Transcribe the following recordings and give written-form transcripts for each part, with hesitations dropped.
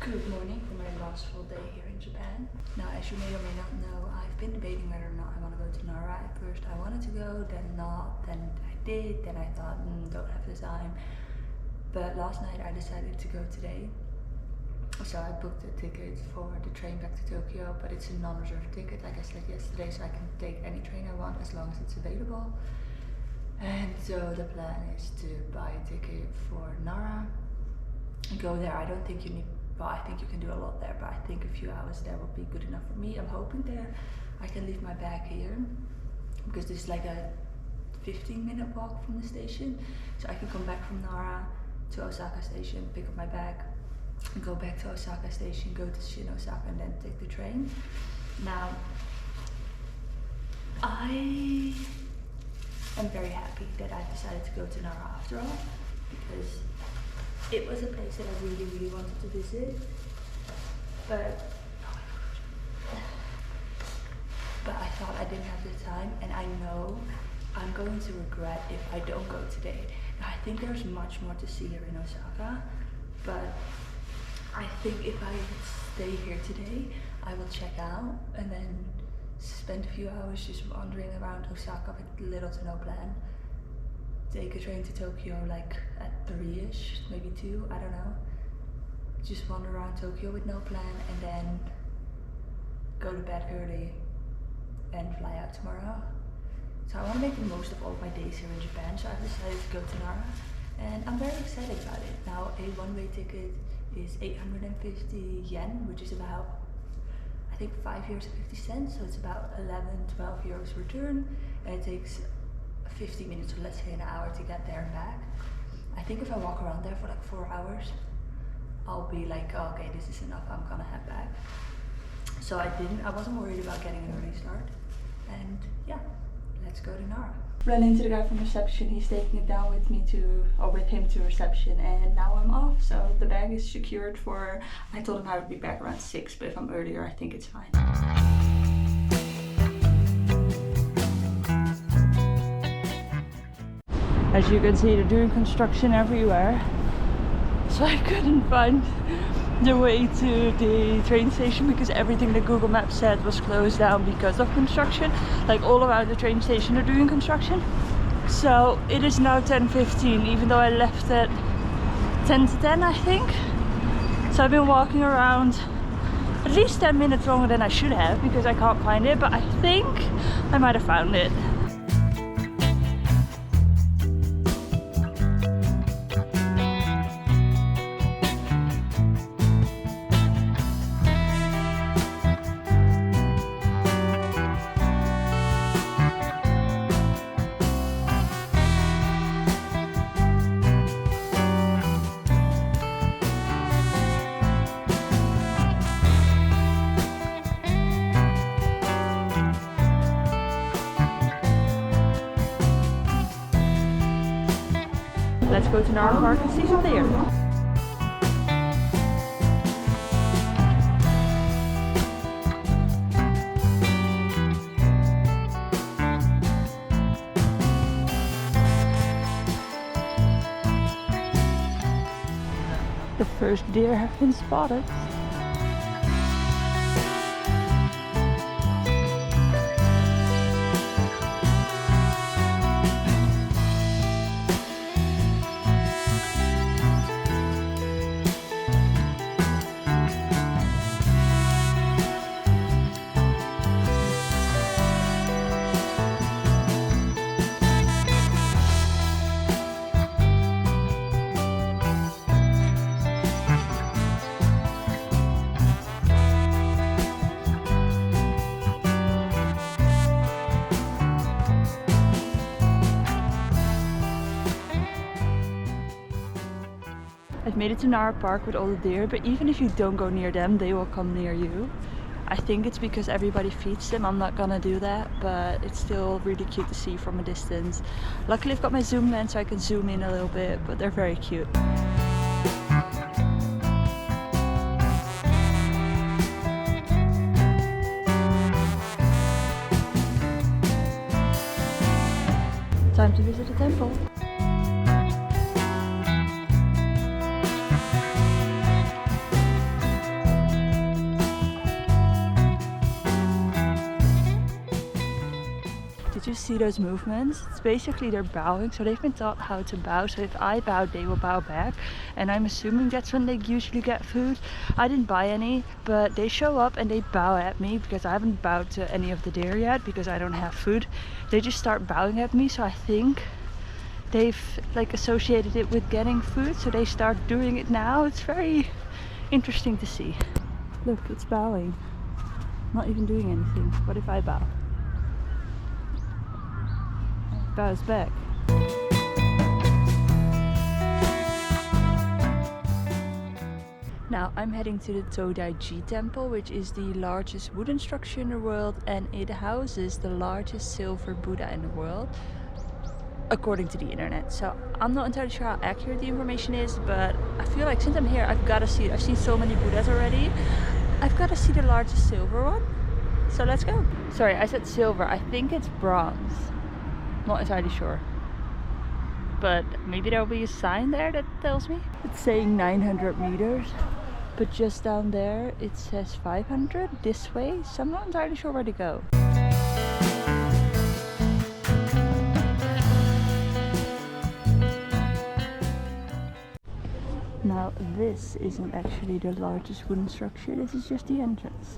Good morning for my last full day here in Japan. Now, as you may or may not know, I've been debating whether or not I want to go to Nara. At first I wanted to go, then not, then I did, then I thought, don't have the time. But last night I decided to go today. So I booked a ticket for the train back to Tokyo, but it's a non-reserved ticket, like I said yesterday, so I can take any train I want as long as it's available. And so the plan is to buy a ticket for Nara and go there. I don't think you need, well, I think you can do a lot there, but I think a few hours there will be good enough for me. I'm hoping there I can leave my bag here, because this is like a 15-minute walk from the station. So I can come back from Nara to Osaka station, pick up my bag, and go back to Osaka station, go to Shin Osaka, and then take the train. Now, I am very happy that I decided to go to Nara after all, because it was a place that I really wanted to visit, but I thought I didn't have the time, and I know I'm going to regret if I don't go today. Now, I think there's much more to see here in Osaka, but I think if I stay here today, I will check out and then spend a few hours just wandering around Osaka with little to no plan. Take a train to Tokyo like at 3-ish, maybe 2, I don't know. Just wander around Tokyo with no plan, and then go to bed early and fly out tomorrow. So I want to make the most of all of my days here in Japan, so I've decided to go to Nara, and I'm very excited about it. Now, a one-way ticket is 850 yen, which is about, I think, 5 euros and 50 cents, so it's about 11-12 euros return, and it takes 50 minutes or let's say an hour to get there and back. I think if I walk around there for like 4 hours, I'll be like, oh, okay, this is enough, I'm gonna head back. So I wasn't worried about getting an early start, and yeah, let's go to Nara. Ran into the guy from reception, he's taking it down with him to reception, and now I'm off. So the bag is secured for, I told him I would be back around 6, but if I'm earlier, I think it's fine. As you can see, they're doing construction everywhere, so I couldn't find the way to the train station because everything that Google Maps said was closed down because of construction. Like all around the train station they're doing construction. So it is now 10:15, even though I left at 10 to 10, I think. So I've been walking around at least 10 minutes longer than I should have because I can't find it, but I think I might have found it. Let's go to Nara Park and see what's there. The first deer have been spotted. I've made it to Nara Park with all the deer, but even if you don't go near them, they will come near you. I think it's because everybody feeds them. I'm not gonna do that, but it's still really cute to see from a distance. Luckily I've got my zoom lens so I can zoom in a little bit, but they're very cute. Time to visit the temple. see those movements. It's basically they're bowing, so they've been taught how to bow. So if I bow, they will bow back, and I'm assuming that's when they usually get food. I didn't buy any, but they show up and they bow at me because I haven't bowed to any of the deer yet because I don't have food. They just start bowing at me, so I think they've like associated it with getting food, so they start doing it now. It's very interesting to see. Look, it's bowing. Not even doing anything. What if I bow? It bows back. Now I'm heading to the Todaiji temple, which is the largest wooden structure in the world, and it houses the largest silver Buddha in the world, according to the internet. So I'm not entirely sure how accurate the information is, but I feel like since I'm here, I've got to see it. I've seen so many Buddhas already. I've got to see the largest silver one. So let's go. Sorry, I said silver. I think it's bronze. Not entirely sure. But maybe there'll be a sign there that tells me. It's saying 900 meters. But just down there it says 500 this way. So I'm not entirely sure where to go. Now this isn't actually the largest wooden structure, this is just the entrance.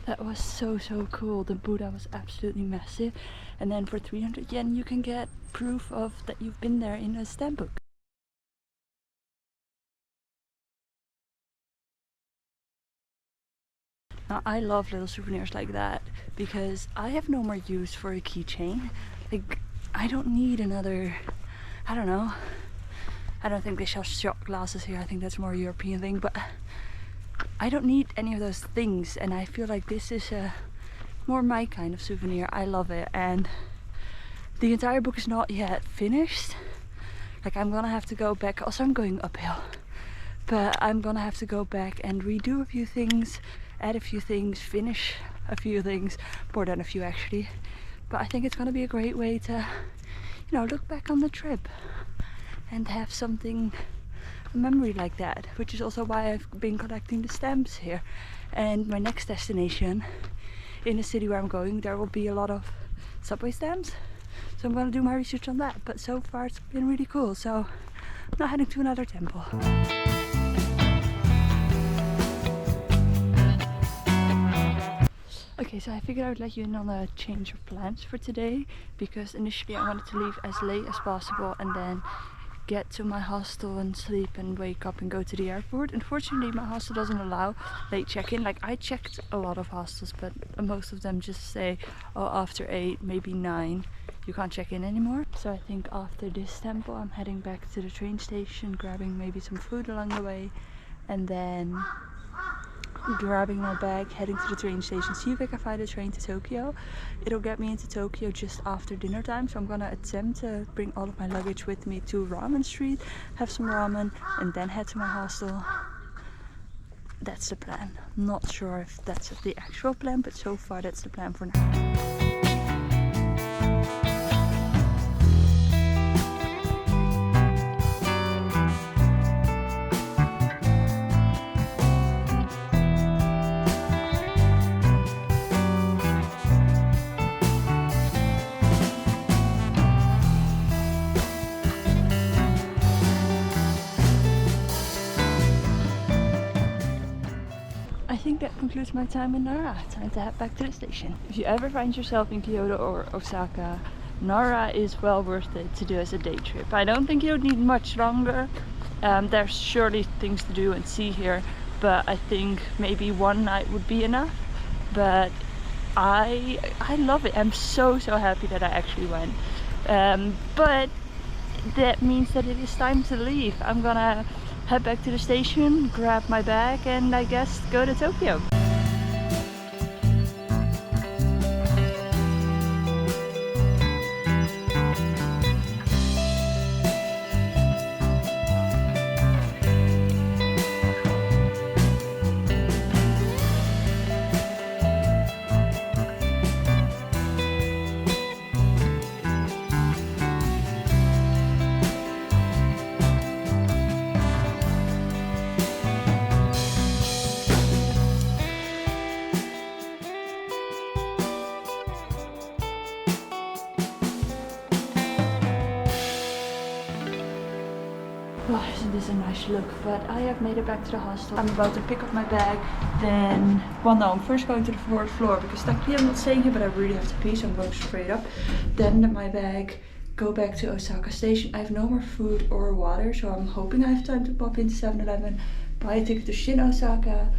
That was so cool. The Buddha was absolutely massive, and then for 300 yen you can get proof of that you've been there in a stamp book. Now I love little souvenirs like that because I have no more use for a keychain. Like, I don't need another, I don't know, I don't think they sell shot glasses here. I think that's more a European thing, but I don't need any of those things, and I feel like this is a more my kind of souvenir. I love it, and the entire book is not yet finished. Like, I'm gonna have to go back. Also, I'm going uphill, but I'm gonna have to go back and redo a few things, add a few things, finish a few things, more than a few actually. But I think it's gonna be a great way to, you know, look back on the trip and have something, a memory like that, which is also why I've been collecting the stamps here. And my next destination, in the city where I'm going, there will be a lot of subway stamps, so I'm gonna do my research on that. But so far it's been really cool, so I'm now heading to another temple. Okay, so I figured I would let you in on a change of plans for today, because initially I wanted to leave as late as possible and then get to my hostel and sleep and wake up and go to the airport. Unfortunately, my hostel doesn't allow late check-in. Like, I checked a lot of hostels, but most of them just say, oh, after 8, maybe 9, you can't check in anymore. So I think after this temple, I'm heading back to the train station, grabbing maybe some food along the way, and then grabbing my bag, heading to the train station, see if I can find a train to Tokyo. It'll get me into Tokyo just after dinner time, so I'm gonna attempt to bring all of my luggage with me to Ramen Street, have some ramen, and then head to my hostel. That's the plan. Not sure if that's the actual plan, but so far that's the plan for now. I think that concludes my time in Nara. Time to head back to the station. If you ever find yourself in Kyoto or Osaka, Nara is well worth it to do as a day trip. I don't think you'll need much longer. There's surely things to do and see here, but I think maybe one night would be enough. But I love it. I'm so happy that I actually went. But that means that it is time to leave. I'm gonna head back to the station, grab my bag, and I guess go to Tokyo. Well, isn't this a nice look? But I have made it back to the hostel. I'm about to pick up my bag, then... Well, no, I'm first going to the 4th floor because technically I'm not staying here, but I really have to pee, so I'm going straight up. Then my bag, go back to Osaka Station. I have no more food or water, so I'm hoping I have time to pop into 7-Eleven, buy a ticket to Shin Osaka,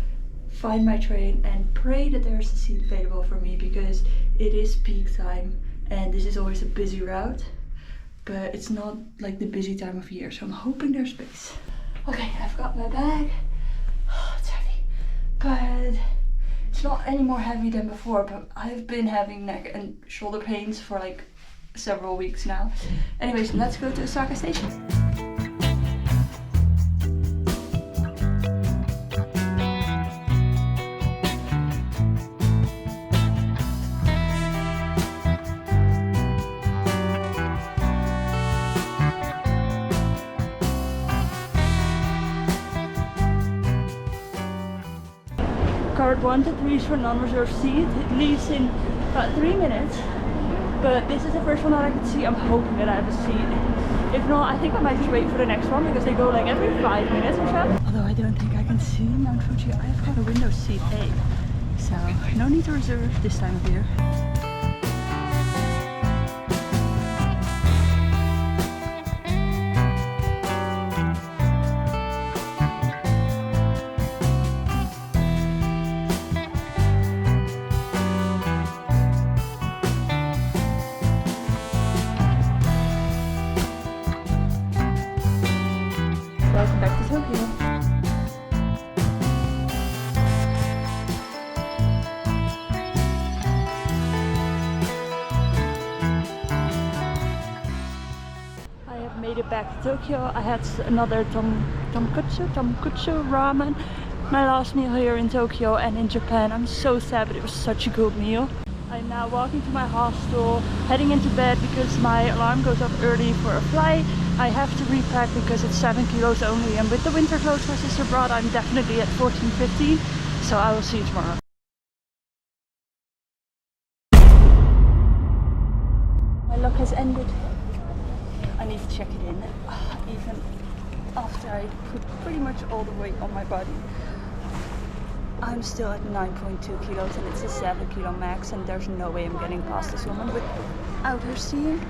find my train, and pray that there's a seat available for me because it is peak time and this is always a busy route. But it's not like the busy time of year, so I'm hoping there's space. Okay, I've got my bag. Oh, it's heavy, but it's not any more heavy than before, but I've been having neck and shoulder pains for like several weeks now. Anyways, let's go to Osaka Station. Card 1 to 3 is for non-reserved seat. It leaves in about 3 minutes. But this is the first one that I can see. I'm hoping that I have a seat. If not, I think I might just wait for the next one because they go like every 5 minutes or so. Although I don't think I can see Mount Fuji. I've got a window seat A. So no need to reserve this time of year. Welcome back to Tokyo. I have made it back to Tokyo. I had another tonkotsu ramen. My last meal here in Tokyo and in Japan. I'm so sad, but it was such a good meal. I'm now walking to my hostel, heading into bed because my alarm goes off early for a flight. I have to repack because it's 7 kilos only, and with the winter clothes my sister brought, I'm definitely at 14-15, so I will see you tomorrow. My look has ended. I need to check it in. Even after I put pretty much all the weight on my body, I'm still at 9.2 kilos and it's a 7 kilo max, and there's no way I'm getting past this woman without her seeing.